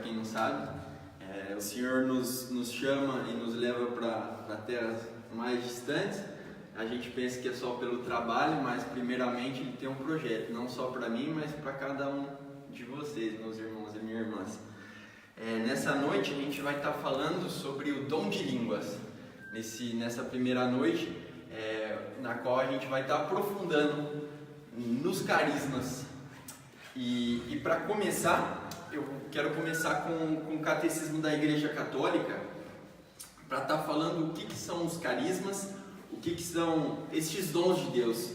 quem não sabe. O Senhor nos chama e nos leva para terras mais distantes. A gente pensa que é só pelo trabalho, mas primeiramente Ele tem um projeto, não só para mim, mas para cada um de vocês, meus irmãos e minhas irmãs. Nessa noite a gente vai estar falando sobre o dom de línguas. Nessa primeira noite, na qual a gente vai estar aprofundando nos carismas. E para começar, eu quero começar com o Catecismo da Igreja Católica, para estar falando o que são os carismas, o que são estes dons de Deus,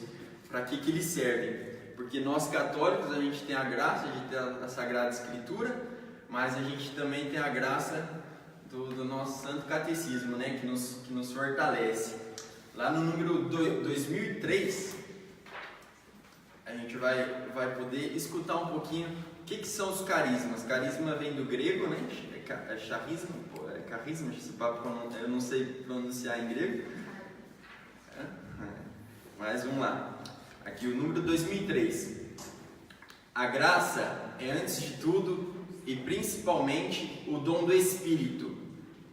para que eles servem. Porque nós católicos, a gente tem a graça de ter a Sagrada Escritura, mas a gente também tem a graça do nosso Santo Catecismo, né, que nos fortalece. Lá no número 2003, a gente vai poder escutar um pouquinho o que são os carismas. Carisma vem do grego, né? Charisma, carisma, esse papo eu não sei pronunciar em grego. Mas vamos lá. Aqui o número 2003. A graça é, antes de tudo e principalmente, o dom do Espírito,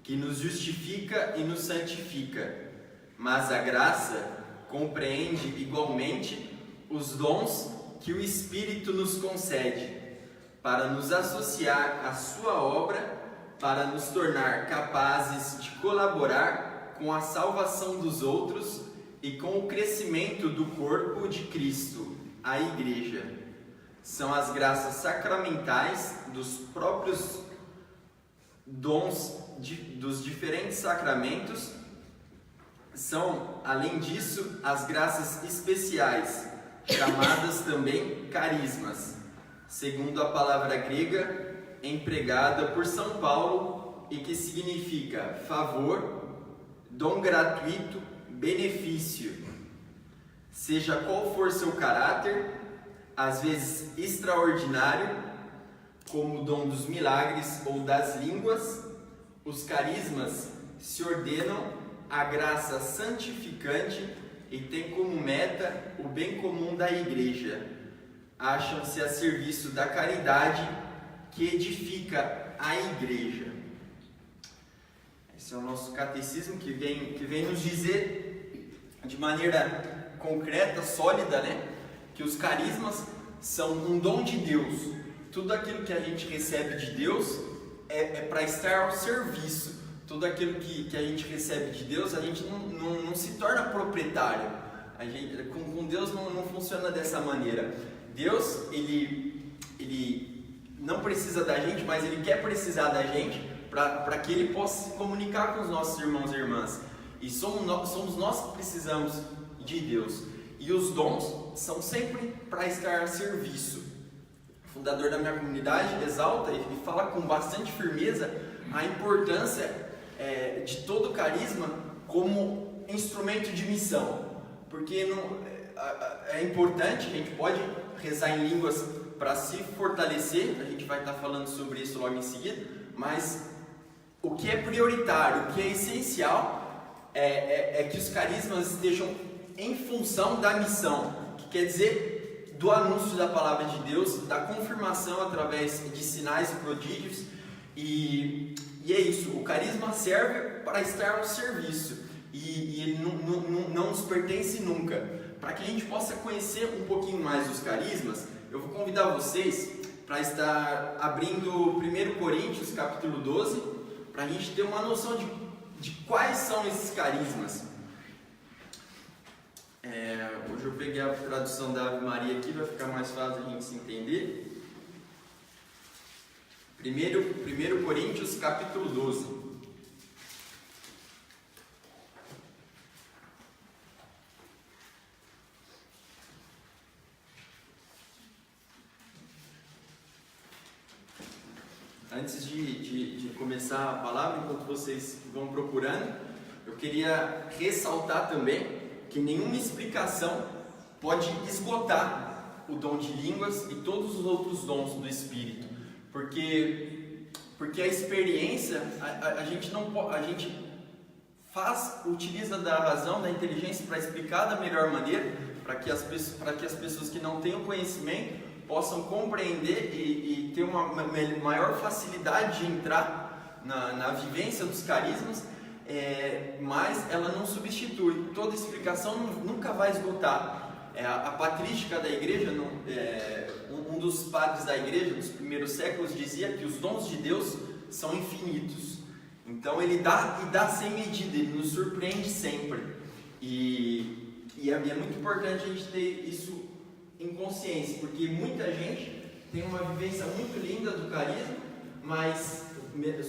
que nos justifica e nos santifica. Mas a graça compreende igualmente os dons que o Espírito nos concede, para nos associar à sua obra, para nos tornar capazes de colaborar com a salvação dos outros e com o crescimento do corpo de Cristo, a Igreja. São as graças sacramentais dos próprios dons dos diferentes sacramentos. São, além disso, as graças especiais, chamadas também carismas, segundo a palavra grega empregada por São Paulo e que significa favor, dom gratuito, benefício. Seja qual for seu caráter, às vezes extraordinário, como o dom dos milagres ou das línguas, os carismas se ordenam à graça santificante e têm como meta o bem comum da Igreja. Acham-se a serviço da caridade que edifica a Igreja. Esse é o nosso catecismo que vem nos dizer de maneira concreta, sólida, né? Que os carismas são um dom de Deus. Tudo aquilo que a gente recebe de Deus é para estar ao serviço. Tudo aquilo que a gente recebe de Deus, a gente não se torna proprietário. Com Deus não funciona dessa maneira. Deus, ele não precisa da gente, mas Ele quer precisar da gente para que Ele possa se comunicar com os nossos irmãos e irmãs. E somos nós que precisamos de Deus. E os dons são sempre para estar a serviço. O fundador da minha comunidade exalta e fala com bastante firmeza a importância de todo carisma como instrumento de missão. Porque é importante, a gente pode rezar em línguas para se fortalecer, a gente vai estar falando sobre isso logo em seguida, mas o que é prioritário, o que é essencial é que os carismas estejam em função da missão, que quer dizer do anúncio da palavra de Deus, da confirmação através de sinais e prodígios, e é isso, o carisma serve para estar ao serviço, e ele não nos pertence nunca. Para que a gente possa conhecer um pouquinho mais dos carismas, eu vou convidar vocês para estar abrindo 1 Coríntios capítulo 12, para a gente ter uma noção de quais são esses carismas. Hoje eu peguei a tradução da Ave Maria aqui, vai ficar mais fácil a gente se entender. 1 Coríntios capítulo 12. Antes de começar a palavra, enquanto vocês vão procurando, eu queria ressaltar também que nenhuma explicação pode esgotar o dom de línguas e todos os outros dons do Espírito, porque a experiência, a gente utiliza da razão, da inteligência para explicar da melhor maneira, para que as pessoas que não têm o conhecimento possam compreender e ter uma maior facilidade de entrar na vivência dos carismas, mas ela não substitui. Toda explicação nunca vai esgotar. A patrística da igreja, um dos padres da igreja dos primeiros séculos dizia que os dons de Deus são infinitos. Então ele dá sem medida, ele nos surpreende sempre. E é muito importante a gente ter isso em consciência, porque muita gente tem uma vivência muito linda do carisma, mas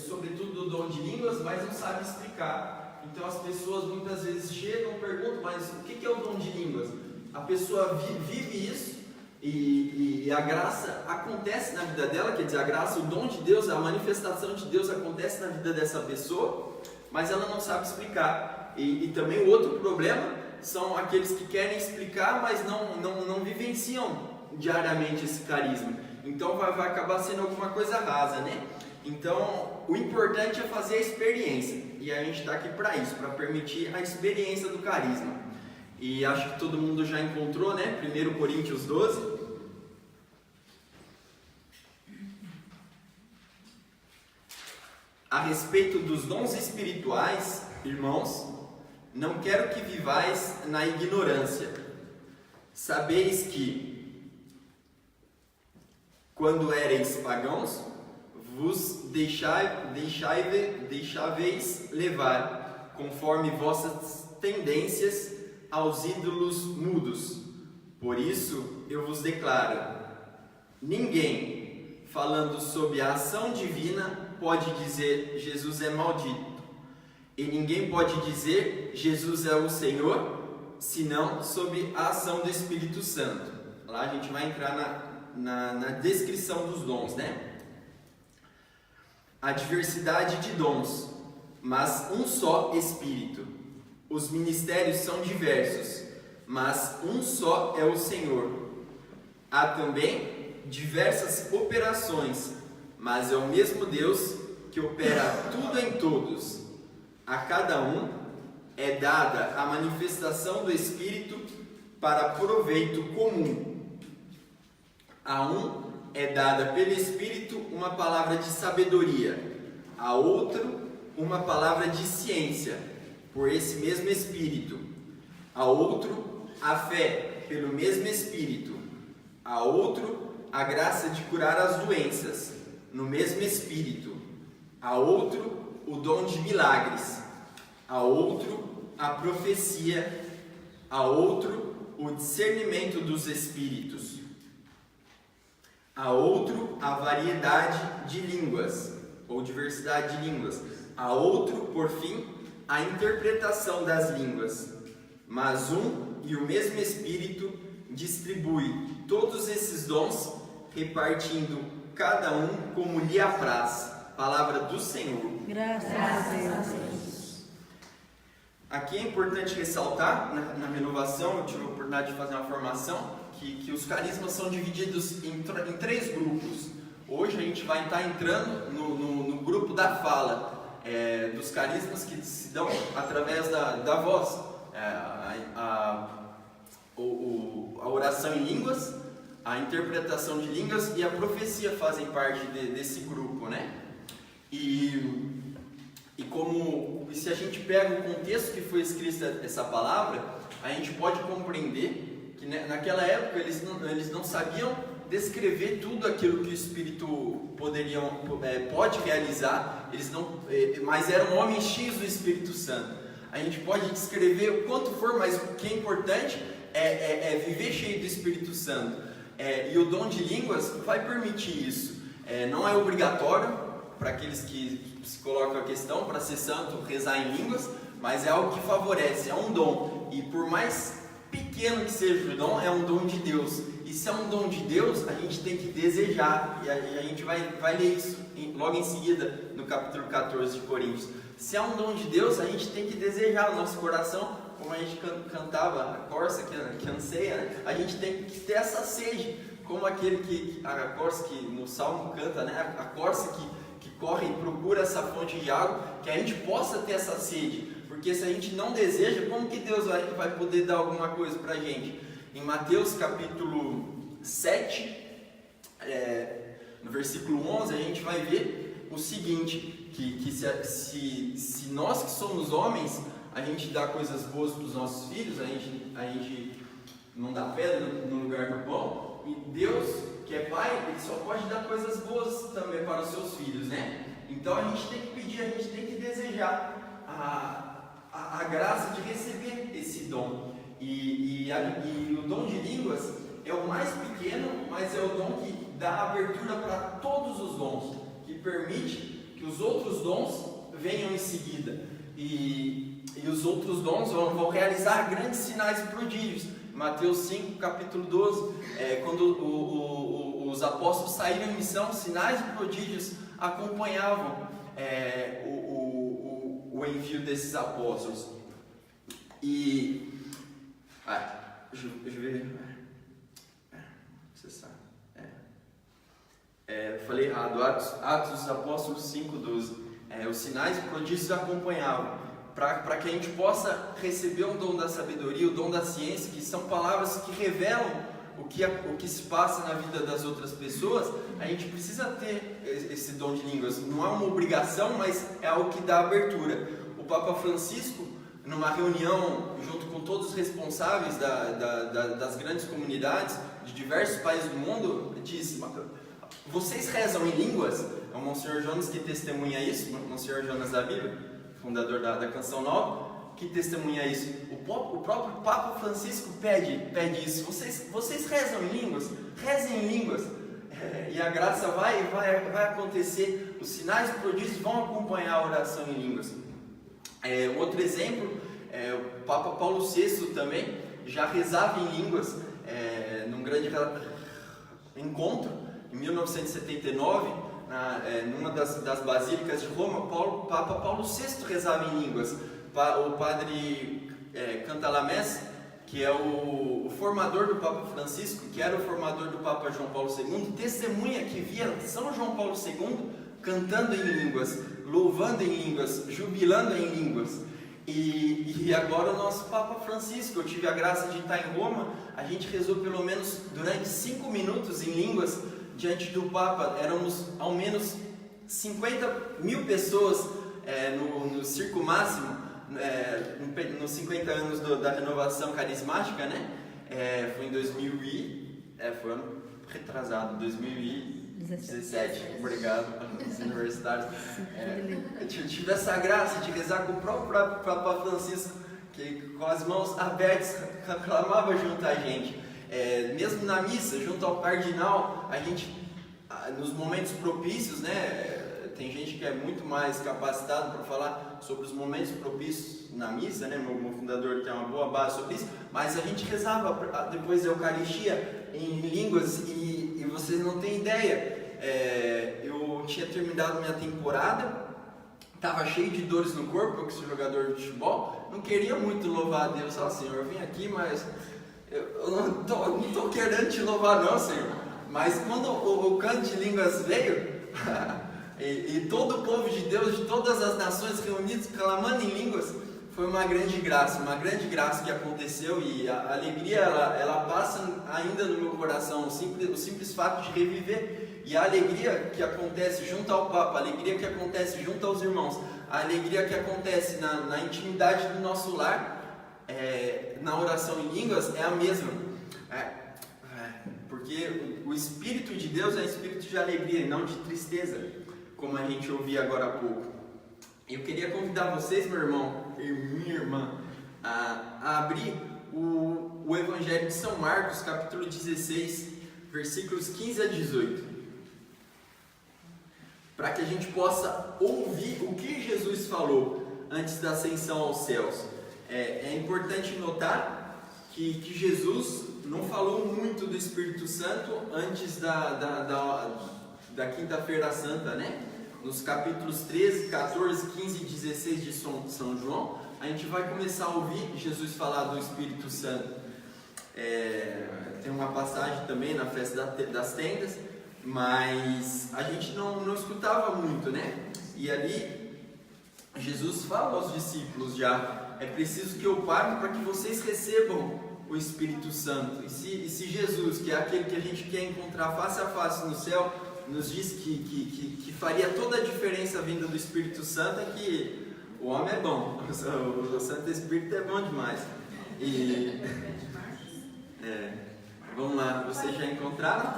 sobretudo do dom de línguas, mas não sabe explicar. Então as pessoas muitas vezes chegam e perguntam, mas o que é o dom de línguas? A pessoa vive isso e a graça acontece na vida dela, quer dizer, a graça, o dom de Deus, a manifestação de Deus acontece na vida dessa pessoa, mas ela não sabe explicar. E também o outro problema são aqueles que querem explicar, mas não vivenciam diariamente esse carisma. Então vai acabar sendo alguma coisa rasa, né? Então o importante é fazer a experiência, e a gente está aqui para isso, para permitir a experiência do carisma. E acho que todo mundo já encontrou, né? 1 Coríntios 12. A respeito dos dons espirituais, irmãos, não quero que vivais na ignorância. Sabeis que, quando éreis pagãos, vos deixáveis levar, conforme vossas tendências, aos ídolos mudos. Por isso eu vos declaro: ninguém, falando sobre a ação divina, pode dizer Jesus é maldito, e ninguém pode dizer Jesus é o Senhor, senão sob a ação do Espírito Santo. Lá a gente vai entrar na descrição dos dons, né? A diversidade de dons, mas um só Espírito. Os ministérios são diversos, mas um só é o Senhor. Há também diversas operações, mas é o mesmo Deus que opera tudo em todos. A cada um é dada a manifestação do Espírito para proveito comum. A um é dada pelo Espírito uma palavra de sabedoria, a outro uma palavra de ciência, por esse mesmo Espírito, a outro a fé pelo mesmo Espírito, a outro a graça de curar as doenças no mesmo Espírito, a outro o dom de milagres, a outro a profecia, a outro o discernimento dos espíritos, a outro a variedade de línguas ou diversidade de línguas, a outro, por fim, a interpretação das línguas. Mas um e o mesmo Espírito distribui todos esses dons, repartindo cada um como lhe apraz. Palavra do Senhor. Graças a Deus. Aqui é importante ressaltar, na renovação, eu tive a oportunidade de fazer uma formação, que os carismas são divididos em 3 grupos. Hoje a gente vai estar entrando no grupo da fala, dos carismas que se dão através da voz, a oração em línguas, a interpretação de línguas e a profecia fazem parte desse grupo, né? E se a gente pega o contexto que foi escrita essa palavra, a gente pode compreender que naquela época eles não sabiam descrever tudo aquilo que o Espírito pode realizar, mas eram homens cheios do Espírito Santo. A gente pode descrever o quanto for, mas o que é importante é viver cheio do Espírito Santo. E o dom de línguas vai permitir isso. Não é obrigatório para aqueles que se colocam a questão, para ser santo, rezar em línguas, mas é algo que favorece, é um dom. E por mais pequeno que seja o dom, é um dom de Deus. E se é um dom de Deus, a gente tem que desejar. E a gente vai ler isso logo em seguida, no capítulo 14 de Coríntios. Se é um dom de Deus, a gente tem que desejar no nosso coração, como a gente cantava, a corça que anseia, né? A gente tem que ter essa sede, como a corça que no Salmo canta, né? A corça que corre e procura essa fonte de água, que a gente possa ter essa sede, porque se a gente não deseja, como que Deus vai poder dar alguma coisa pra gente? Em Mateus capítulo 7, no versículo 11, a gente vai ver o seguinte, que se nós que somos homens, a gente dá coisas boas para os nossos filhos, a gente não dá pedra no lugar do pão, e Deus, que é Pai, Ele só pode dar coisas boas também para os seus filhos, né? Então a gente tem que pedir, a gente tem que desejar a graça de receber esse dom. E o dom de línguas é o mais pequeno, mas é o dom que dá abertura para todos os dons, que permite que os outros dons venham em seguida. E os outros dons vão realizar grandes sinais e prodígios. Mateus 5, capítulo 12, quando os apóstolos saíram em missão, sinais e prodígios acompanhavam o envio desses apóstolos. E deixa eu ver. Você sabe. Falei errado. Atos dos Apóstolos 5:12. Os sinais e prodígios acompanhavam. Para que a gente possa receber o dom da sabedoria, o dom da ciência, que são palavras que revelam o que se passa na vida das outras pessoas, a gente precisa ter esse dom de línguas. Não é uma obrigação, mas é algo que dá abertura. O Papa Francisco, numa reunião junto com todos os responsáveis das grandes comunidades de diversos países do mundo, disse: vocês rezam em línguas? É o Monsenhor Jonas que testemunha isso, o Monsenhor Jonas da Bíblia, fundador da Canção Nova, que testemunha isso. O próprio Papa Francisco pede isso. Vocês rezam em línguas? Rezem em línguas. E a graça vai acontecer. Os sinais e prodígios vão acompanhar a oração em línguas. Um outro exemplo, o Papa Paulo VI também já rezava em línguas num grande encontro, em 1979, numa das basílicas de Roma. Papa Paulo VI rezava em línguas. O padre Cantalamessa, que é o formador do Papa Francisco, que era o formador do Papa João Paulo II, testemunha que via São João Paulo II cantando em línguas, louvando em línguas, jubilando em línguas. E agora o nosso Papa Francisco, eu tive a graça de estar em Roma, a gente rezou pelo menos durante 5 minutos em línguas diante do Papa. Éramos ao menos 50.000 pessoas no Circo Máximo, nos 50 anos da renovação carismática, né? Foi em 2000 foi ano retrasado, 2017. Obrigado aos universitários. Eu tive essa graça de rezar com o próprio Papa Francisco, que com as mãos abertas clamava junto a gente. Mesmo na missa, junto ao cardinal, a gente, nos momentos propícios, né? Tem gente que é muito mais capacitado para falar sobre os momentos propícios na missa, né? Meu fundador tem uma boa base sobre isso, mas a gente rezava depois da Eucaristia em línguas e vocês não têm ideia. Eu tinha terminado minha temporada, estava cheio de dores no corpo, eu que sou jogador de futebol, não queria muito louvar a Deus. Senhor, eu vim aqui, mas eu não tô querendo te louvar não, Senhor. Mas quando o canto de línguas veio, e todo o povo de Deus, de todas as nações reunidos, clamando em línguas, foi uma grande graça que aconteceu. E a alegria, ela passa ainda no meu coração, o simples fato de reviver. E a alegria que acontece junto ao Papa, a alegria que acontece junto aos irmãos, a alegria que acontece na intimidade do nosso lar, na oração em línguas, é a mesma. Porque o Espírito de Deus é um espírito de alegria e não de tristeza, como a gente ouvia agora há pouco. Eu queria convidar vocês, meu irmão e minha irmã, a abrir o Evangelho de São Marcos, capítulo 16, versículos 15 a 18, para que a gente possa ouvir o que Jesus falou antes da ascensão aos céus. É importante notar que Jesus não falou muito do Espírito Santo antes da Quinta-feira Santa, né? Nos capítulos 13, 14, 15 e 16 de São João, a gente vai começar a ouvir Jesus falar do Espírito Santo. Tem uma passagem também na festa das tendas, mas a gente não escutava muito, né? E ali Jesus fala aos discípulos já: é preciso que eu pare para que vocês recebam o Espírito Santo. E se Jesus, que é aquele que a gente quer encontrar face a face no céu, nos diz que faria toda a diferença a vinda do Espírito Santo, é que o homem é bom, o Santo Espírito é bom demais. E vamos lá, vocês já encontraram?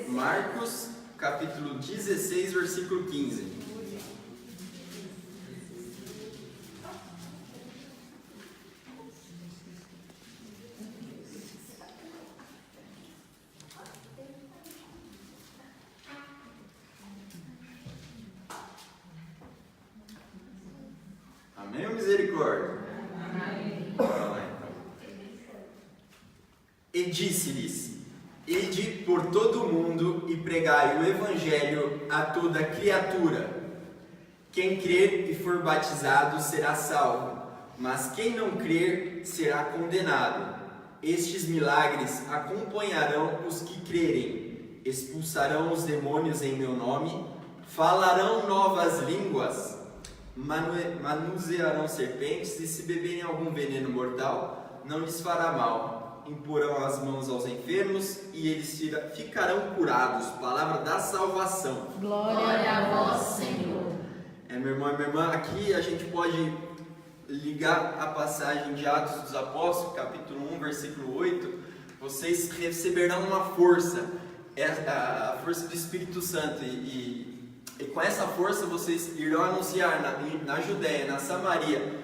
Marcos capítulo 16, versículo 15. Amém ou misericórdia? Amém. Bora lá então. E disse-lhes: ide por todo o mundo e pregai o evangelho a toda criatura. Quem crer e for batizado será salvo, mas quem não crer será condenado. Estes milagres acompanharão os que crerem. Expulsarão os demônios em meu nome, falarão novas línguas, manusearão serpentes, e se beberem algum veneno mortal, não lhes fará mal. Imporão as mãos aos enfermos e eles ficarão curados. Palavra da salvação. Glória a vós, Senhor. Meu irmão e minha irmã, aqui a gente pode ligar a passagem de Atos dos Apóstolos, capítulo 1, versículo 8. Vocês receberão uma força, a força do Espírito Santo, e com essa força vocês irão anunciar na Judéia, na Samaria,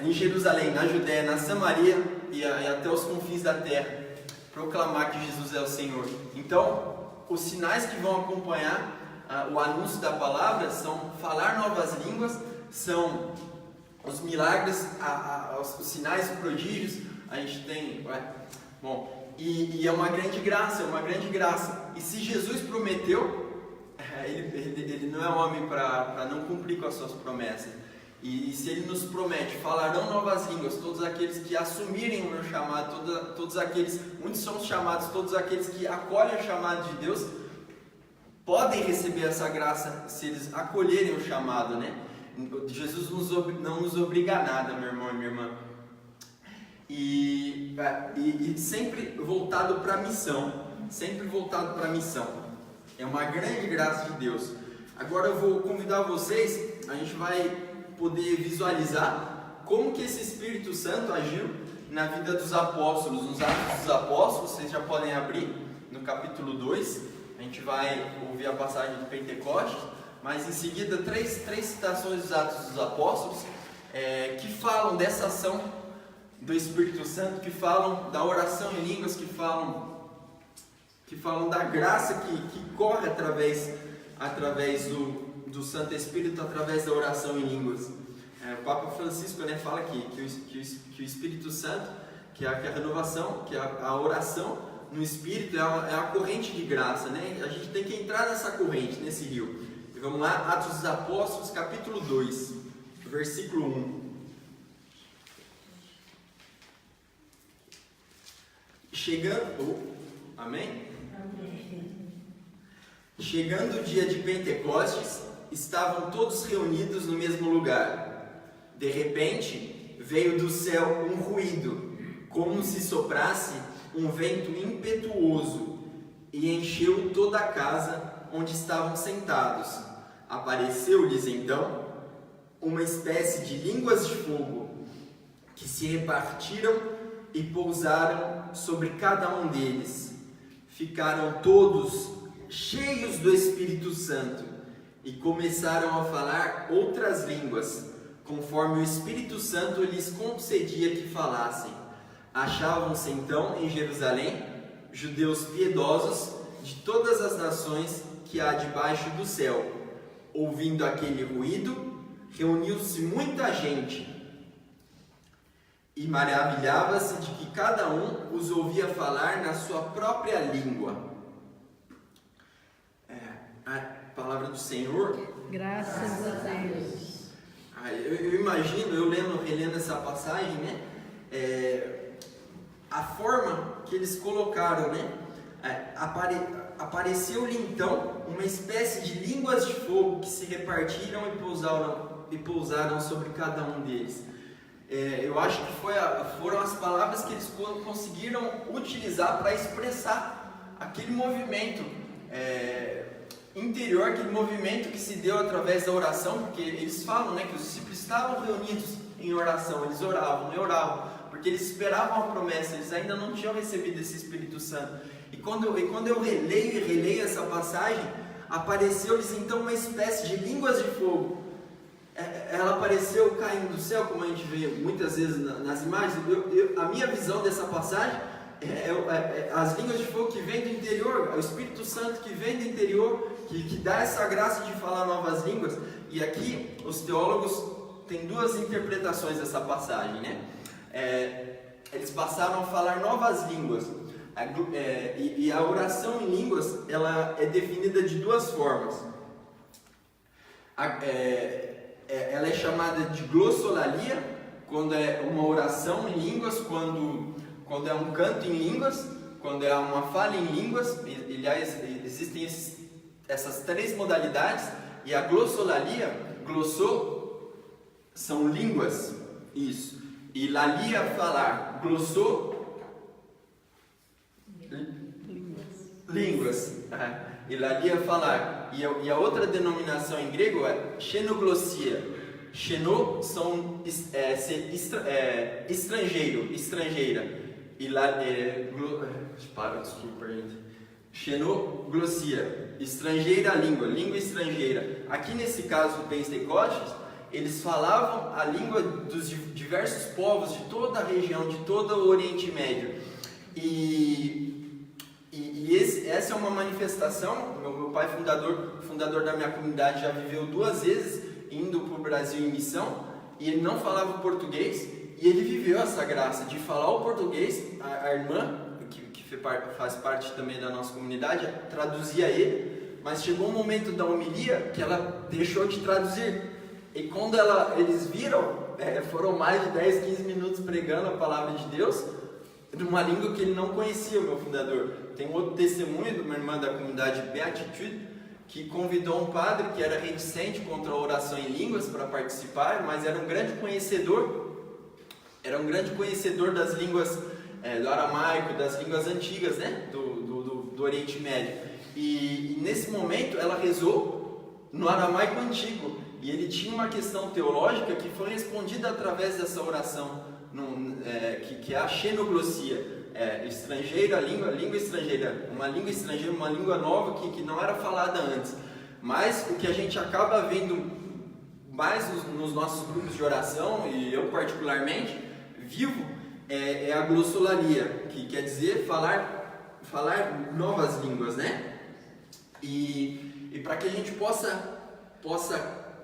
em Jerusalém, na Judéia, na Samaria e até os confins da terra, proclamar que Jesus é o Senhor. Então, os sinais que vão acompanhar o anúncio da palavra são falar novas línguas, são os milagres, os sinais e prodígios. A gente tem, e é uma grande graça, E se Jesus prometeu, ele não é homem para não cumprir com as suas promessas. E se ele nos promete, falarão novas línguas, todos aqueles que assumirem o meu chamado, todos aqueles, muitos são chamados, todos aqueles que acolhem o chamado de Deus, podem receber essa graça se eles acolherem o chamado, né? Jesus não nos obriga a nada, meu irmão e minha irmã. E sempre voltado para a missão, É uma grande graça de Deus. Agora eu vou convidar vocês, a gente vai poder visualizar como que esse Espírito Santo agiu na vida dos apóstolos, nos Atos dos Apóstolos. Vocês já podem abrir no capítulo 2, a gente vai ouvir a passagem de Pentecostes, mas em seguida três citações dos Atos dos Apóstolos que falam dessa ação do Espírito Santo, que falam da oração em línguas, que falam da graça que corre através do Santo Espírito, através da oração em línguas. O Papa Francisco fala que o Espírito Santo, que é a renovação, que é a oração no Espírito, é a corrente de graça, né? A gente tem que entrar nessa corrente, nesse rio. E vamos lá, Atos dos Apóstolos, capítulo 2, versículo 1. Amém? Chegando o dia de Pentecostes, estavam todos reunidos no mesmo lugar. De repente, veio do céu um ruído, como se soprasse um vento impetuoso, e encheu toda a casa onde estavam sentados. Apareceu-lhes então uma espécie de línguas de fogo, que se repartiram e pousaram sobre cada um deles. Ficaram todos cheios do Espírito Santo e começaram a falar outras línguas, conforme o Espírito Santo lhes concedia que falassem. Achavam-se então em Jerusalém judeus piedosos de todas as nações que há debaixo do céu. Ouvindo aquele ruído, reuniu-se muita gente e maravilhava-se de que cada um os ouvia falar na sua própria língua. A palavra do Senhor. Graças a Deus. Eu imagino, relendo essa passagem, a forma que eles colocaram, apareceu-lhe então uma espécie de línguas de fogo que se repartiram e pousaram sobre cada um deles. eu acho que foram as palavras que eles conseguiram utilizar para expressar aquele movimento interior, aquele movimento que se deu através da oração, porque eles falam, né, que os discípulos estavam reunidos em oração, eles oravam, porque eles esperavam a promessa, eles ainda não tinham recebido esse Espírito Santo. E quando eu releio essa passagem, apareceu-lhes então uma espécie de línguas de fogo. Ela apareceu caindo do céu, como a gente vê muitas vezes nas imagens. A minha visão dessa passagem as línguas de fogo que vêm do interior, o Espírito Santo que vem do interior, que dá essa graça de falar novas línguas. E aqui os teólogos têm duas interpretações dessa passagem, né? Eles passaram a falar novas línguas. E a oração em línguas, ela é definida de duas formas. Ela é chamada de glossolalia, quando é uma oração em línguas, quando é um canto em línguas, quando é uma fala em línguas. Aliás, existem essas três modalidades. E a glossolalia, glossô são línguas, isso. E lalia, falar, glossô, línguas. E lalia, falar. E a outra denominação em grego é xenoglossia. Xeno são estrangeiro, estrangeira. E desculpa, gente. Xenoglossia, estrangeira língua, língua estrangeira. Aqui nesse caso do Pentecostes, eles falavam a língua dos diversos povos de toda a região, de todo o Oriente Médio. Essa é uma manifestação. Meu pai, fundador da minha comunidade, já viveu 2 vezes indo para o Brasil em missão, e ele não falava português, e ele viveu essa graça de falar o português. A irmã, que faz parte também da nossa comunidade, traduzia ele, mas chegou um momento da homilia que ela deixou de traduzir, e quando eles viram, foram mais de 10, 15 minutos pregando a palavra de Deus, numa língua que ele não conhecia, o meu fundador. Tem um outro testemunho de uma irmã da comunidade Beatitude, que convidou um padre que era reticente contra a oração em línguas para participar, mas era um grande conhecedor das línguas do aramaico, das línguas antigas, né, do Oriente Médio. E nesse momento ela rezou no aramaico antigo, e ele tinha uma questão teológica que foi respondida através dessa oração, que é a xenoglossia. Estrangeira, língua estrangeira, uma língua nova que não era falada antes. Mas o que a gente acaba vendo mais nos nossos grupos de oração, e eu particularmente vivo, é a glossolalia, que quer dizer falar novas línguas, né? E para que a gente possa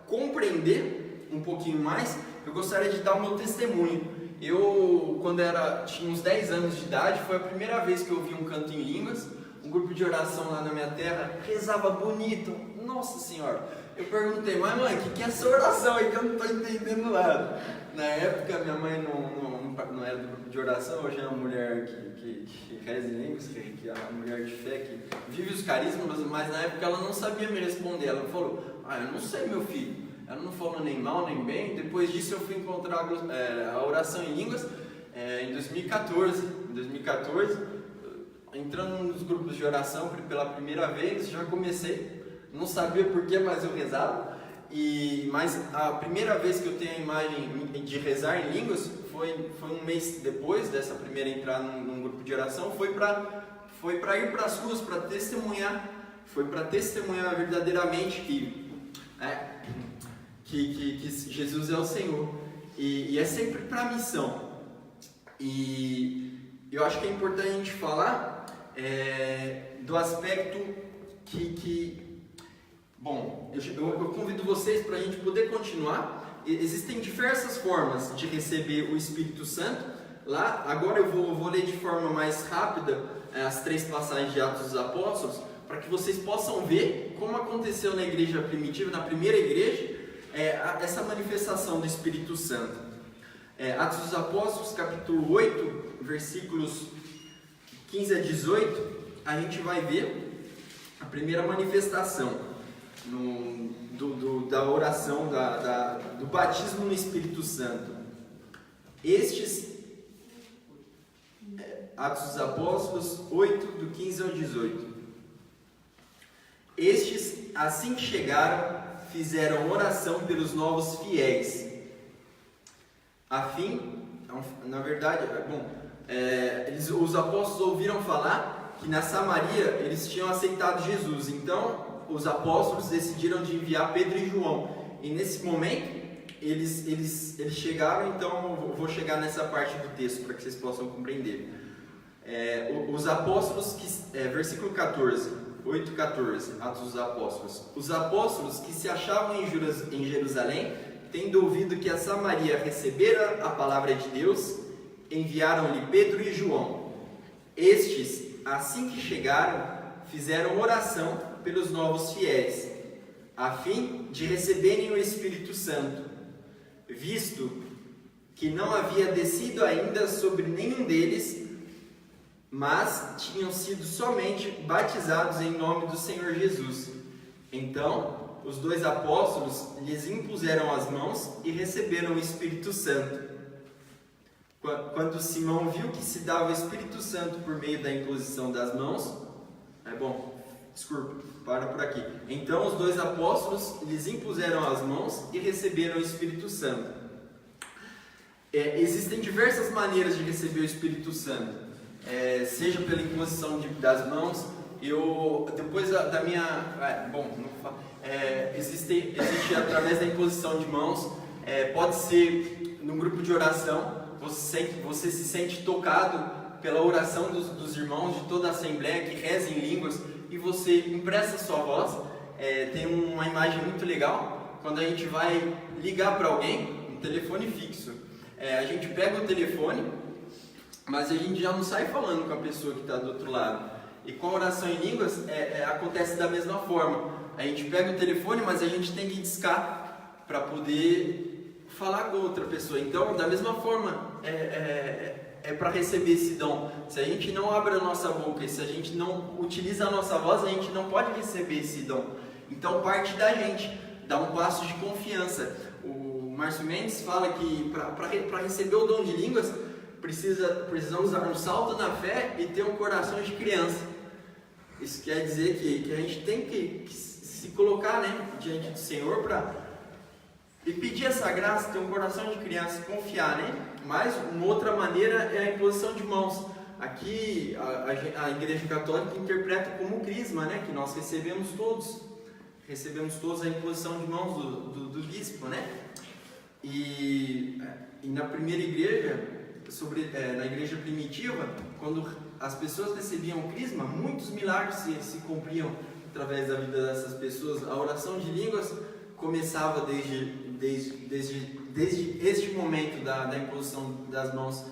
compreender um pouquinho mais, eu gostaria de dar o meu testemunho. Eu, quando tinha uns 10 anos de idade, foi a primeira vez que eu vi um canto em línguas. Um grupo de oração lá na minha terra rezava bonito, nossa senhora. Eu perguntei, mas mãe, o que é essa oração aí que eu não estou entendendo nada? Na época minha mãe não era do grupo de oração, hoje é uma mulher que reza em línguas, que é uma mulher de fé, que vive os carismas, mas na época ela não sabia me responder. Ela falou, eu não sei, meu filho. Ela não falou nem mal nem bem. Depois disso eu fui encontrar a oração em línguas em 2014. Em 2014, entrando nos grupos de oração pela primeira vez, já comecei. Não sabia porquê, mas eu rezava. Mas a primeira vez que eu tenho a imagem de rezar em línguas foi um mês depois dessa primeira entrada num grupo de oração. Foi para ir para as ruas, para testemunhar. Foi para testemunhar verdadeiramente que Jesus é o Senhor, e é sempre para a missão. E eu acho que é importante a gente falar do aspecto bom, eu convido vocês para a gente poder continuar. Existem diversas formas de receber o Espírito Santo. Lá, agora eu vou ler de forma mais rápida as 3 passagens de Atos dos Apóstolos, para que vocês possam ver como aconteceu na igreja primitiva, na primeira igreja, essa manifestação do Espírito Santo. Atos dos Apóstolos, capítulo 8, versículos 15 a 18, a gente vai ver a primeira manifestação da oração, do batismo no Espírito Santo. Atos dos Apóstolos 8, do 15 ao 18. Estes, assim que chegaram, fizeram oração pelos novos fiéis, a fim, na verdade, os apóstolos ouviram falar que na Samaria eles tinham aceitado Jesus, então os apóstolos decidiram de enviar Pedro e João, e nesse momento eles chegaram. Então eu vou chegar nessa parte do texto para que vocês possam compreender. Os apóstolos, versículo 14, 8:14, Atos dos Apóstolos. Os apóstolos que se achavam em Jerusalém, tendo ouvido que a Samaria recebera a palavra de Deus, enviaram-lhe Pedro e João. Estes, assim que chegaram, fizeram oração pelos novos fiéis, a fim de receberem o Espírito Santo, visto que não havia descido ainda sobre nenhum deles, mas tinham sido somente batizados em nome do Senhor Jesus. Então, os dois apóstolos lhes impuseram as mãos e receberam o Espírito Santo. Quando Simão viu que se dava o Espírito Santo por meio da imposição das mãos, para por aqui. Então, os dois apóstolos lhes impuseram as mãos e receberam o Espírito Santo. Existem diversas maneiras de receber o Espírito Santo. Seja pela imposição das mãos. Depois da minha... existe através da imposição de mãos. Pode ser num grupo de oração. Você se sente tocado pela oração dos irmãos de toda a Assembleia que reza em línguas, e você empresta sua voz. Tem uma imagem muito legal quando a gente vai ligar para alguém, um telefone fixo. A gente pega o telefone, mas a gente já não sai falando com a pessoa que está do outro lado. E com a oração em línguas acontece da mesma forma. A gente pega o telefone, mas a gente tem que discar para poder falar com outra pessoa. Então, da mesma forma, para receber esse dom. Se a gente não abre a nossa boca e se a gente não utiliza a nossa voz, a gente não pode receber esse dom. Então, parte da gente, dá um passo de confiança. O Márcio Mendes fala que para receber o dom de línguas, precisamos dar um salto na fé e ter um coração de criança. Isso quer dizer que a gente tem que se colocar, diante do Senhor e pedir essa graça, ter um coração de criança, confiar, Mas uma outra maneira é a imposição de mãos. Aqui a Igreja Católica interpreta como crisma, que nós recebemos todos a imposição de mãos do bispo, E na primeira igreja, na igreja primitiva, quando as pessoas recebiam o crisma, muitos milagres se cumpriam através da vida dessas pessoas. A oração de línguas começava desde este momento da imposição das mãos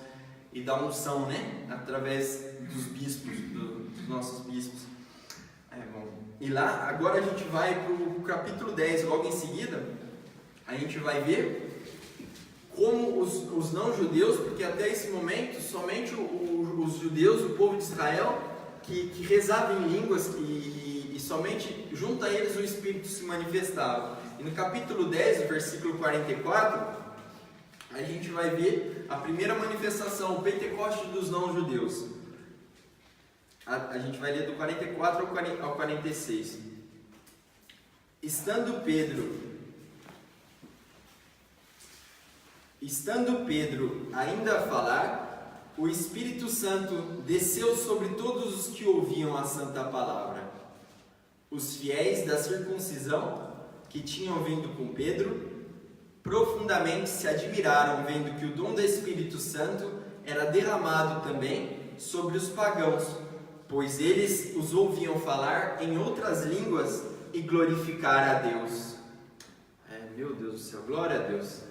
e da unção, através dos bispos, dos nossos bispos. E lá, agora a gente vai para o capítulo 10, logo em seguida, a gente vai ver como os não-judeus, porque até esse momento somente os judeus, o povo de Israel, que rezava em línguas e somente junto a eles o Espírito se manifestava. E no capítulo 10, versículo 44, a gente vai ver a primeira manifestação, o Pentecoste dos não-judeus. A gente vai ler do 44 ao 46. Estando Pedro ainda a falar, o Espírito Santo desceu sobre todos os que ouviam a santa palavra. Os fiéis da circuncisão, que tinham vindo com Pedro, profundamente se admiraram, vendo que o dom do Espírito Santo era derramado também sobre os pagãos, pois eles os ouviam falar em outras línguas e glorificar a Deus. Meu Deus do céu, glória a Deus.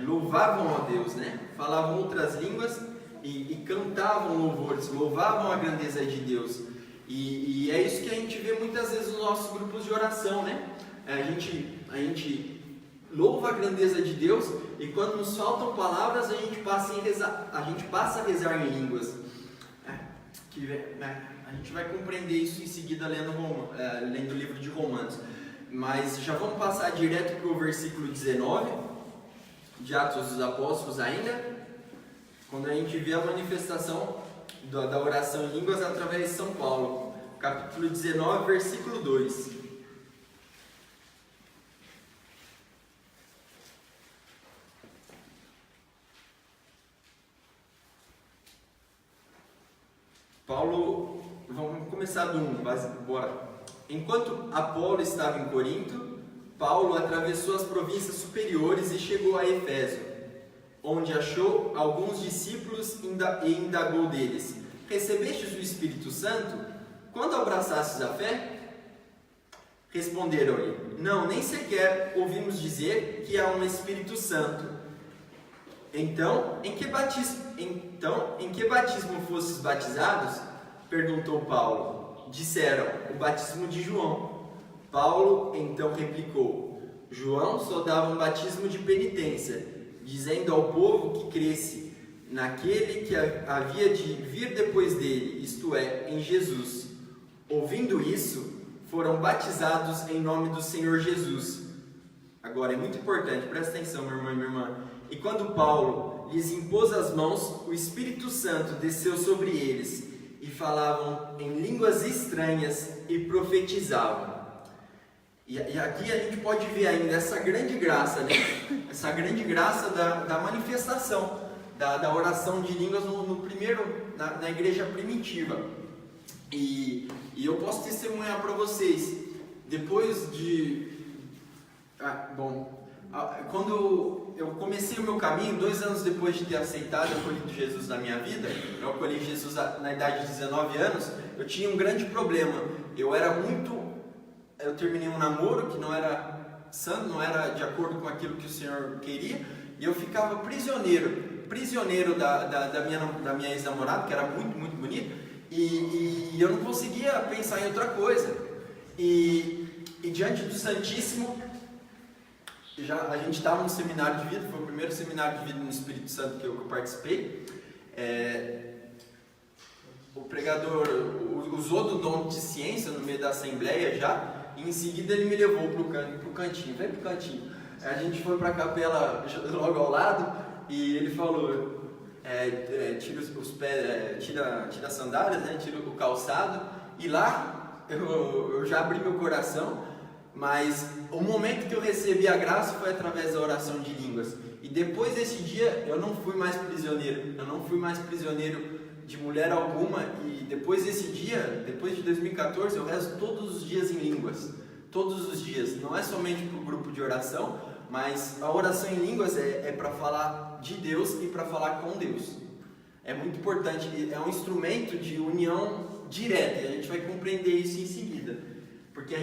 Louvavam a Deus, Falavam outras línguas e cantavam louvores, louvavam a grandeza de Deus. E é isso que a gente vê muitas vezes nos nossos grupos de oração, A gente louva a grandeza de Deus, e quando nos faltam palavras, a gente passa a rezar em línguas. A gente vai compreender isso em seguida lendo o livro de Romanos. Mas já vamos passar direto para o versículo 19 de Atos dos Apóstolos ainda, quando a gente vê a manifestação da oração em línguas através de São Paulo, capítulo 19, versículo 2. Paulo, vamos começar do 1, bora. Enquanto Apolo estava em Corinto, Paulo atravessou as províncias superiores e chegou a Efésio, onde achou alguns discípulos e indagou deles: recebestes o Espírito Santo quando abraçastes a fé? Responderam-lhe: não, nem sequer ouvimos dizer que há um Espírito Santo. Então, em que batismo fostes batizados? Perguntou Paulo. Disseram: o batismo de João. Paulo então replicou: João só dava um batismo de penitência, dizendo ao povo que cresce naquele que havia de vir depois dele, isto é, em Jesus. Ouvindo isso, foram batizados em nome do Senhor Jesus. Agora é muito importante, presta atenção, meu irmão e minha irmã. E quando Paulo lhes impôs as mãos, o Espírito Santo desceu sobre eles, e falavam em línguas estranhas e profetizavam. E aqui a gente pode ver ainda essa grande graça, né? Essa grande graça da manifestação da oração de línguas na igreja primitiva. E eu posso testemunhar para vocês, depois de... quando eu comecei o meu caminho, 2 anos depois de ter aceitado e acolhido Jesus na minha vida, eu acolhi Jesus na idade de 19 anos, eu tinha um grande problema. Eu terminei um namoro que não era santo, não era de acordo com aquilo que o Senhor queria, e eu ficava prisioneiro da minha ex-namorada, que era muito, muito bonita, e eu não conseguia pensar em outra coisa. E diante do Santíssimo, a gente estava no seminário de vida, foi o primeiro seminário de vida no Espírito Santo que eu participei. O pregador usou do dom de ciência no meio da assembleia já, e em seguida ele me levou pro cantinho, vem pro cantinho. A gente foi para a capela logo ao lado, e ele falou: tira os pés, tira as sandálias, né, tira o calçado, e lá eu já abri meu coração. Mas o momento que eu recebi a graça foi através da oração de línguas. E depois desse dia eu não fui mais prisioneiro de mulher alguma. E depois desse dia, depois de 2014, eu rezo todos os dias em línguas. Todos os dias. Não é somente para o grupo de oração, mas a oração em línguas é para falar de Deus e para falar com Deus. É muito importante, é um instrumento de união direta. E a gente vai compreender isso em seguida. Porque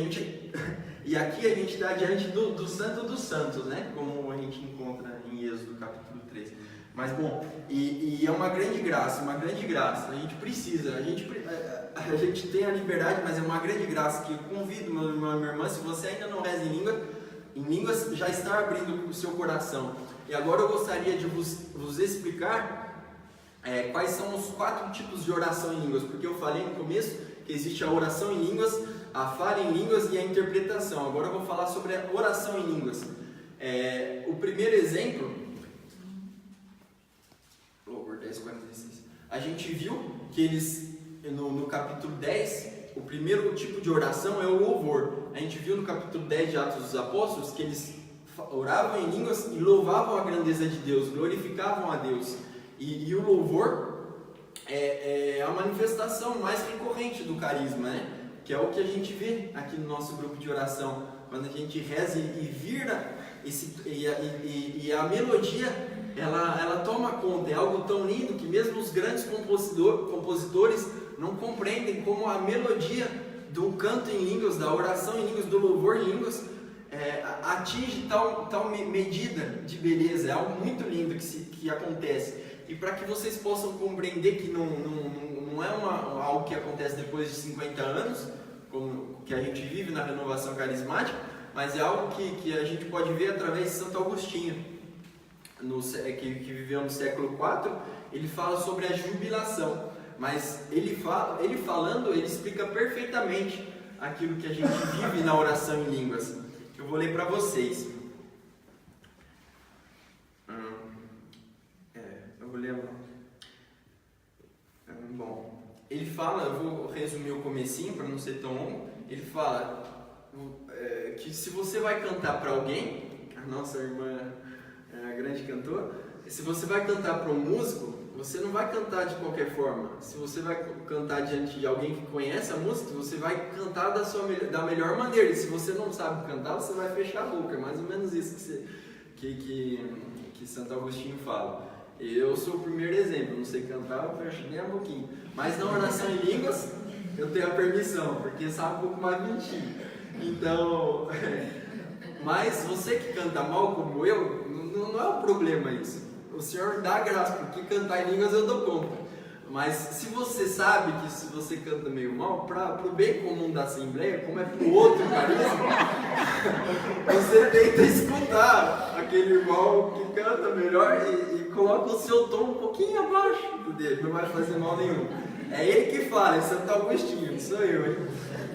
e aqui a gente está diante do Santo dos Santos, né? Como a gente encontra em Êxodo capítulo 3. Mas bom, e é uma grande graça. A gente precisa, a gente tem a liberdade, mas é uma grande graça que eu convido meu irmão e minha irmã, se você ainda não reza em línguas, já está abrindo o seu coração. E agora eu gostaria de vos explicar quais são os 4 tipos de oração em línguas, porque eu falei no começo que existe a oração em línguas, a fala em línguas e a interpretação. Agora eu vou falar sobre a oração em línguas. O primeiro exemplo, a gente viu que eles, no capítulo 10, o primeiro tipo de oração é o louvor. A gente viu no capítulo 10 de Atos dos Apóstolos que eles oravam em línguas e louvavam a grandeza de Deus, glorificavam a Deus. E o louvor é a manifestação mais recorrente do carisma, né? Que é o que a gente vê aqui no nosso grupo de oração, quando a gente reza e vira, e a melodia, ela toma conta. É algo tão lindo que mesmo os grandes compositores não compreendem como a melodia do canto em línguas, da oração em línguas, do louvor em línguas, atinge tal medida de beleza. É algo muito lindo que acontece. E para que vocês possam compreender que não é algo que acontece depois de 50 anos, como que a gente vive na renovação carismática, mas é algo que a gente pode ver através de Santo Agostinho, que viveu no século IV. Ele fala sobre a jubilação, mas ele falando, ele explica perfeitamente aquilo que a gente vive na oração em línguas. Eu vou ler para vocês. ele fala, eu vou resumir o comecinho para não ser tão longo, ele fala que se você vai cantar para alguém, a nossa irmã é a grande cantora, se você vai cantar para um músico, você não vai cantar de qualquer forma. Se você vai cantar diante de alguém que conhece a música, você vai cantar da melhor maneira. E se você não sabe cantar, você vai fechar a boca. É mais ou menos isso que Santo Agostinho fala. Eu sou o primeiro exemplo, não sei cantar, eu fecho nem a boquinha. Mas na oração em línguas, eu tenho a permissão, porque sabe um pouco mais mentir. Então, mas você que canta mal como eu, não é um problema isso. O Senhor dá graça, porque cantar em línguas eu dou conta. Mas se você sabe que se você canta meio mal, para o bem comum da Assembleia, como é para o outro carisma, você tenta escutar aquele irmão que canta melhor e coloca o seu tom um pouquinho abaixo dele, não vai fazer mal nenhum. É ele que fala, é Santo Agostinho, não sou eu, hein?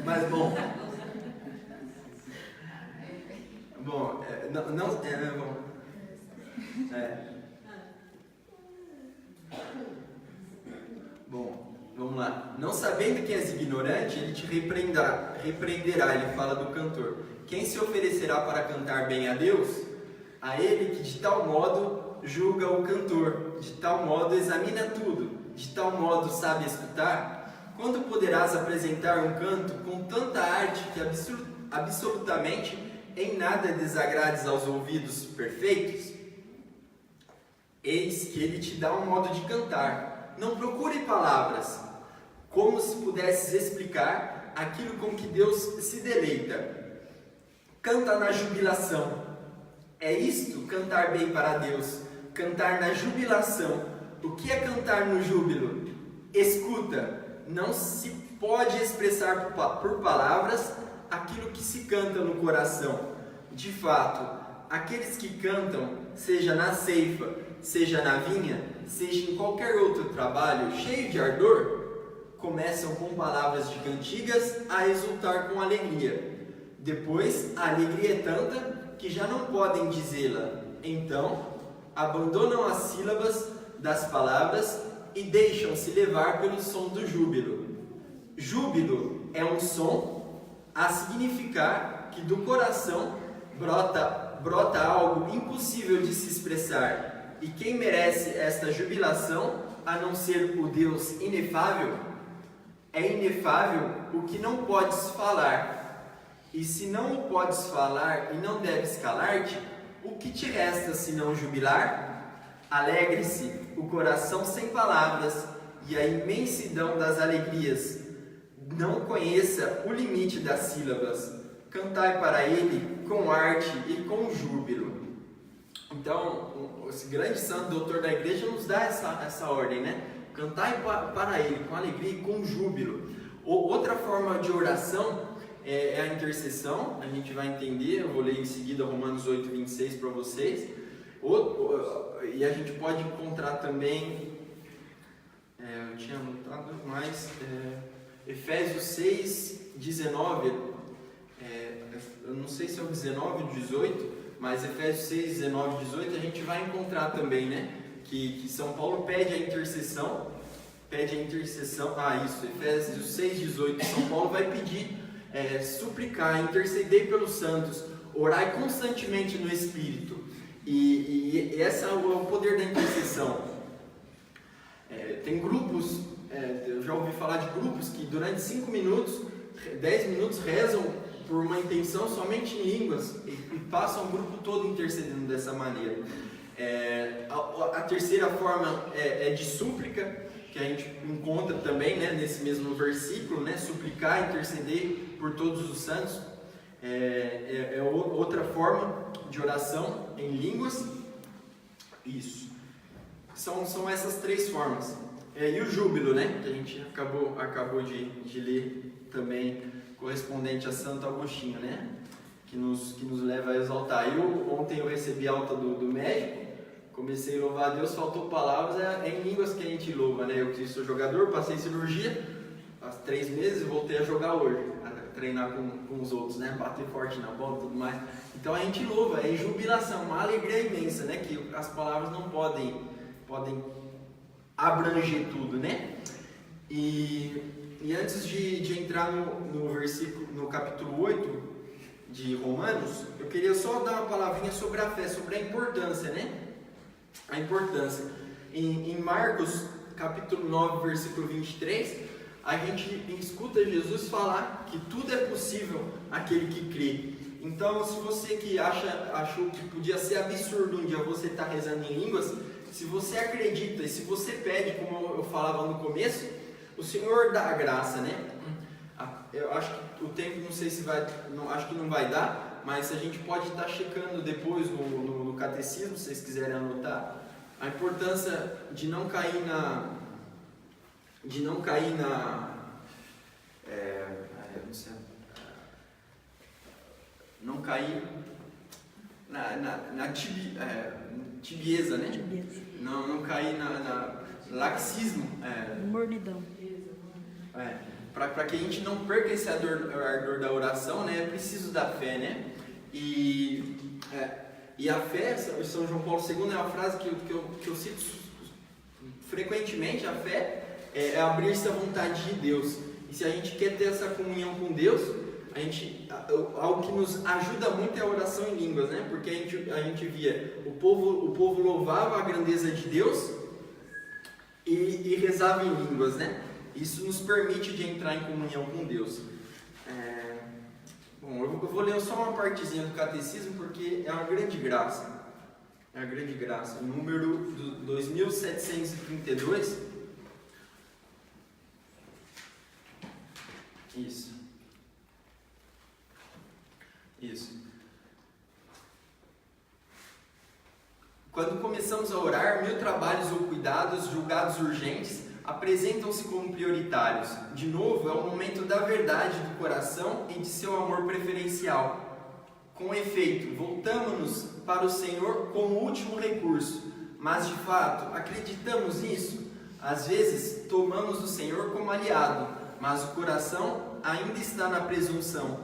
Mas bom. Bom, Bom, vamos lá. Não sabendo que és ignorante, ele te repreenderá, ele fala do cantor. Quem se oferecerá para cantar bem a Deus? A ele que de tal modo julga o cantor, de tal modo examina tudo, de tal modo sabe escutar. Quando poderás apresentar um canto com tanta arte que absolutamente em nada desagrades aos ouvidos perfeitos? Eis que ele te dá um modo de cantar. Não procure palavras, como se pudesses explicar aquilo com que Deus se deleita. Canta na jubilação. É isto, cantar bem para Deus. Cantar na jubilação. O que é cantar no júbilo? Escuta, não se pode expressar por palavras aquilo que se canta no coração. De fato, aqueles que cantam, seja na ceifa, seja na vinha, seja em qualquer outro trabalho cheio de ardor, começam com palavras de cantigas a exultar com alegria. Depois, a alegria é tanta que já não podem dizê-la. Então, abandonam as sílabas das palavras e deixam-se levar pelo som do júbilo. Júbilo é um som a significar que do coração brota algo impossível de se expressar. E quem merece esta jubilação, a não ser o Deus inefável? É inefável o que não podes falar. E se não o podes falar e não deves calar-te, o que te resta se não jubilar? Alegre-se o coração sem palavras e a imensidão das alegrias. Não conheça o limite das sílabas. Cantai para ele com arte e com júbilo. Então, esse grande santo doutor da igreja nos dá essa ordem, né? Cantai para ele com alegria e com júbilo. Outra forma de oração é a intercessão. A gente vai entender, eu vou ler em seguida Romanos 8, 26 para vocês. E a gente pode encontrar também, eu tinha anotado mais, Efésios 6, 19, eu não sei se é o 19 ou 18, mas Efésios 6, 19 e 18 a gente vai encontrar também, né? Que São Paulo pede a intercessão, Efésios 6, 18, São Paulo vai pedir, suplicar, interceder pelos santos, orar constantemente no Espírito, e esse é o poder da intercessão. Tem grupos, eu já ouvi falar de grupos que durante 5 minutos, 10 minutos rezam por uma intenção somente em línguas e passam o grupo todo intercedendo dessa maneira. A terceira forma é de súplica, que a gente encontra também, né, nesse mesmo versículo, né, suplicar, interceder por todos os santos. Outra forma de oração em línguas. Isso. São essas 3 formas. E o júbilo, né, que a gente acabou de ler também, correspondente a Santo Agostinho, né? Que nos leva a exaltar. Ontem eu recebi alta do médico, comecei a louvar a Deus, faltou palavras, é em línguas que a gente louva, né? Eu que sou jogador, passei cirurgia, há 3 meses e voltei a jogar hoje, a treinar com os outros, né? Bater forte na bola e tudo mais. Então a gente louva, é jubilação, uma alegria imensa, né? Que as palavras não podem abranger tudo, né? E antes de entrar no capítulo 8 de Romanos, eu queria só dar uma palavrinha sobre a fé, sobre a importância, né? A importância. Em Marcos, capítulo 9, versículo 23, a gente escuta Jesus falar que tudo é possível àquele que crê. Então, se você que achou que podia ser absurdo um dia você estar rezando em línguas, se você acredita e se você pede, como eu falava no começo, o Senhor dá a graça, né? Eu acho que o tempo, não sei se vai, acho que não vai dar, mas a gente pode estar checando depois no catecismo, se vocês quiserem anotar, a importância de não cair na tibieza, né? Não cair na laxismo. Mornidão. Para que a gente não perca esse ardor da oração, né? É preciso da fé, né? E a fé, São João Paulo II, é uma frase que eu cito frequentemente. A fé é abrir-se à vontade de Deus. E se a gente quer ter essa comunhão com Deus, algo que nos ajuda muito é a oração em línguas, né? Porque a gente via o povo louvava a grandeza de Deus e rezava em línguas, né? Isso nos permite de entrar em comunhão com Deus. Bom, eu vou ler só uma partezinha do catecismo porque é uma grande graça. É uma grande graça. O número 2732. Isso. Quando começamos a orar, 1000 trabalhos ou cuidados julgados urgentes apresentam-se como prioritários. De novo, é o momento da verdade do coração e de seu amor preferencial. Com efeito, voltamos-nos para o Senhor como último recurso. Mas, de fato, acreditamos nisso? Às vezes, tomamos o Senhor como aliado, mas o coração ainda está na presunção.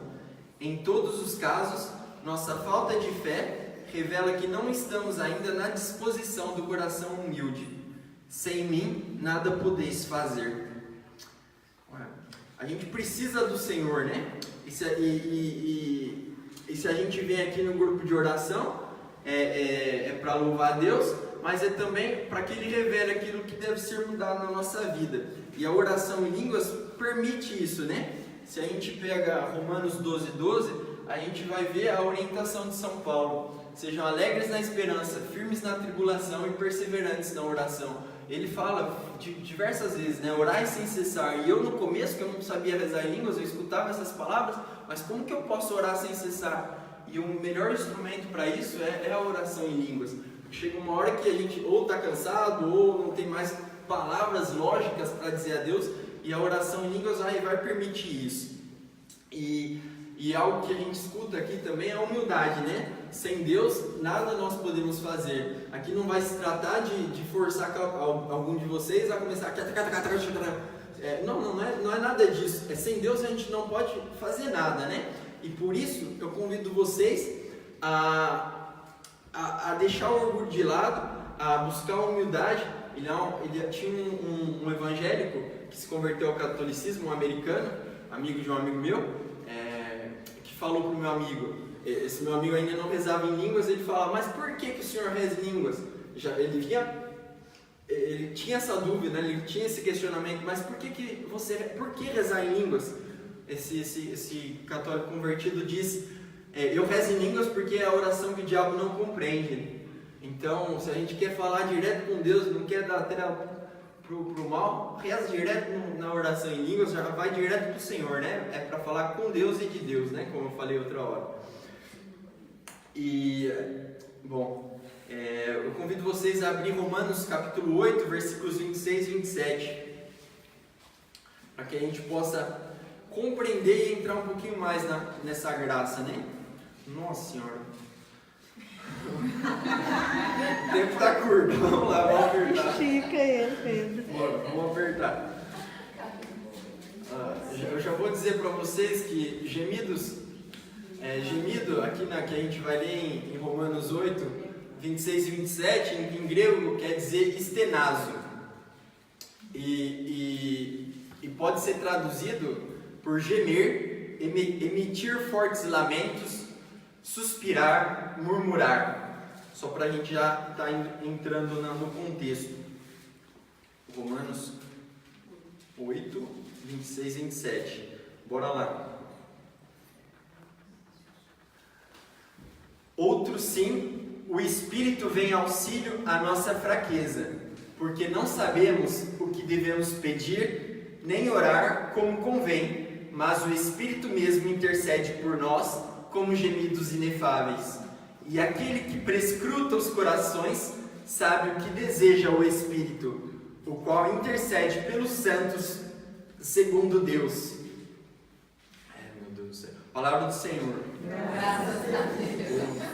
Em todos os casos, nossa falta de fé revela que não estamos ainda na disposição do coração humilde. Sem mim, nada podeis fazer. A gente precisa do Senhor, né? E se a gente vem aqui no grupo de oração, é para louvar a Deus, mas é também para que Ele revele aquilo que deve ser mudado na nossa vida. E a oração em línguas permite isso, né? Se a gente pega Romanos 12:12, a gente vai ver a orientação de São Paulo. Sejam alegres na esperança, firmes na tribulação e perseverantes na oração. Ele fala diversas vezes, né? Orai sem cessar. E eu no começo, que eu não sabia rezar em línguas, eu escutava essas palavras, mas como que eu posso orar sem cessar? E o melhor instrumento para isso é a oração em línguas. Chega uma hora que a gente ou está cansado, ou não tem mais palavras lógicas para dizer a Deus, e a oração em línguas vai permitir isso. E algo que a gente escuta aqui também é a humildade, né? Sem Deus, nada nós podemos fazer. Aqui não vai se tratar de forçar algum de vocês a começar não é nada disso. Sem Deus a gente não pode fazer nada, né? E por isso eu convido vocês a deixar o orgulho de lado, a buscar a humildade. Ele tinha um evangélico que se converteu ao catolicismo, um americano, amigo de um amigo meu, que falou para o meu amigo, esse meu amigo ainda não rezava em línguas, ele falava, mas por que o senhor reza em línguas? Ele tinha essa dúvida, né? Ele tinha esse questionamento, mas por que rezar em línguas? Esse católico convertido disse, eu rezo em línguas porque é a oração que o diabo não compreende. Então, se a gente quer falar direto com Deus, não quer dar até pro mal, reza direto na oração em línguas, já vai direto para o Senhor, né? É para falar com Deus e de Deus, né? Como eu falei outra hora. Eu convido vocês a abrir Romanos capítulo 8, versículos 26 e 27, para que a gente possa compreender e entrar um pouquinho mais nessa graça, né? Nossa Senhora! O tempo está curto, vamos lá, vamos apertar. Estica ele, Pedro. Vamos apertar. Eu já vou dizer para vocês que gemido aqui que a gente vai ler em Romanos 8, 26 e 27, em grego quer dizer estenazo. E e pode ser traduzido por gemer, emitir fortes lamentos, suspirar, murmurar. Só para a gente já estar entrando no contexto. Romanos 8, 26 e 27. Bora lá. Outro sim, o Espírito vem em auxílio à nossa fraqueza, porque não sabemos o que devemos pedir, nem orar como convém, mas o Espírito mesmo intercede por nós com gemidos inefáveis. E aquele que prescruta os corações sabe o que deseja o Espírito, o qual intercede pelos santos segundo Deus. Meu Deus do céu. Palavra do Senhor. Graças a Deus.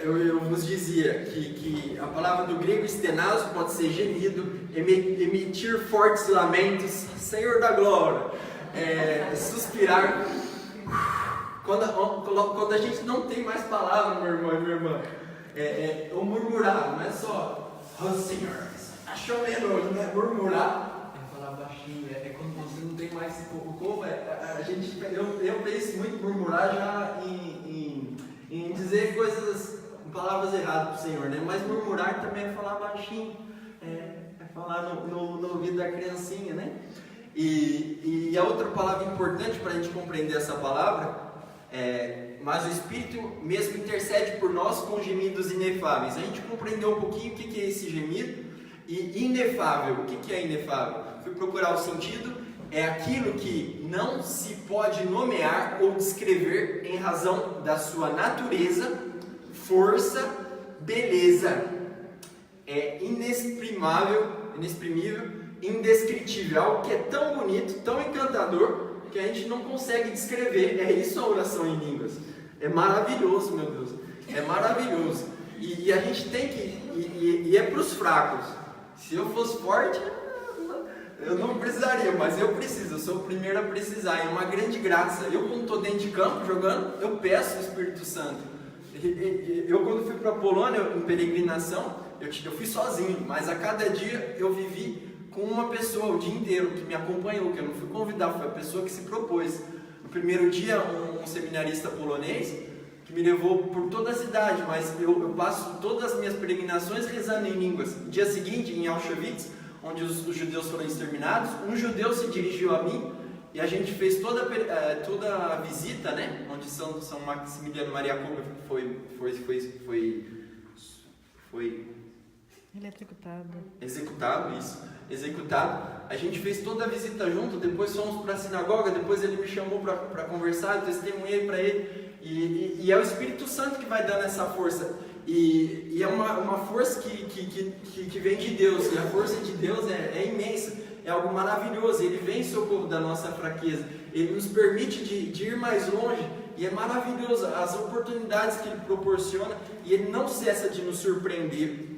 Eu vos dizia que a palavra do grego estenazo pode ser gemido, emitir fortes lamentos, Senhor da glória, suspirar. Quando a gente não tem mais palavra, meu irmão e minha irmã, ou murmurar, não é só, oh Senhor, está chovendo, não é murmurar, falar baixinho, quando você não tem mais como, eu penso muito em murmurar já em dizer coisas, palavras erradas para o Senhor, né? Mas murmurar também é falar baixinho, é falar no ouvido da criancinha, né? E a outra palavra importante para a gente compreender essa palavra mas o Espírito mesmo intercede por nós com gemidos inefáveis. A gente compreendeu um pouquinho o que é esse gemido. E inefável, o que é inefável? Fui procurar o sentido, é aquilo que não se pode nomear ou descrever em razão da sua natureza, força, beleza. É inexprimível, indescritível, algo que é tão bonito, tão encantador, que a gente não consegue descrever. É isso a oração em línguas. É maravilhoso, meu Deus. É maravilhoso. E a gente tem que... E é para os fracos. Se eu fosse forte, eu não precisaria, mas eu preciso. Eu sou o primeiro a precisar. É uma grande graça. Eu, quando estou dentro de campo jogando, eu peço o Espírito Santo. Eu, quando fui para a Polônia, em peregrinação, eu fui sozinho. Mas a cada dia eu vivi com uma pessoa o dia inteiro que me acompanhou, que eu não fui convidar, foi a pessoa que se propôs. No primeiro dia, um seminarista polonês que me levou por toda a cidade, mas eu passo todas as minhas peregrinações rezando em línguas. No dia seguinte, em Auschwitz, onde os judeus foram exterminados, um judeu se dirigiu a mim e a gente fez toda a visita, né? Onde São Maximiliano Maria Kolbe foi executado. A gente fez toda a visita junto, depois fomos para a sinagoga, depois ele me chamou para conversar, eu testemunhei para ele, e é o Espírito Santo que vai dando essa força, e é uma força que vem de Deus, e a força de Deus é imensa, é algo maravilhoso, ele vem em socorro da nossa fraqueza, ele nos permite de ir mais longe, e é maravilhoso as oportunidades que ele proporciona, e ele não cessa de nos surpreender.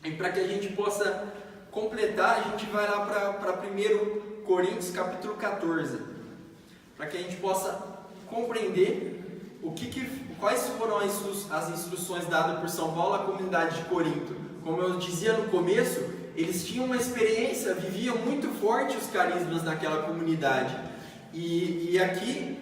E para que a gente possa completar, a gente vai lá para 1 Coríntios capítulo 14, para que a gente possa compreender quais foram as instruções dadas por São Paulo à comunidade de Corinto. Como eu dizia no começo, eles tinham uma experiência, viviam muito forte os carismas naquela comunidade, e aqui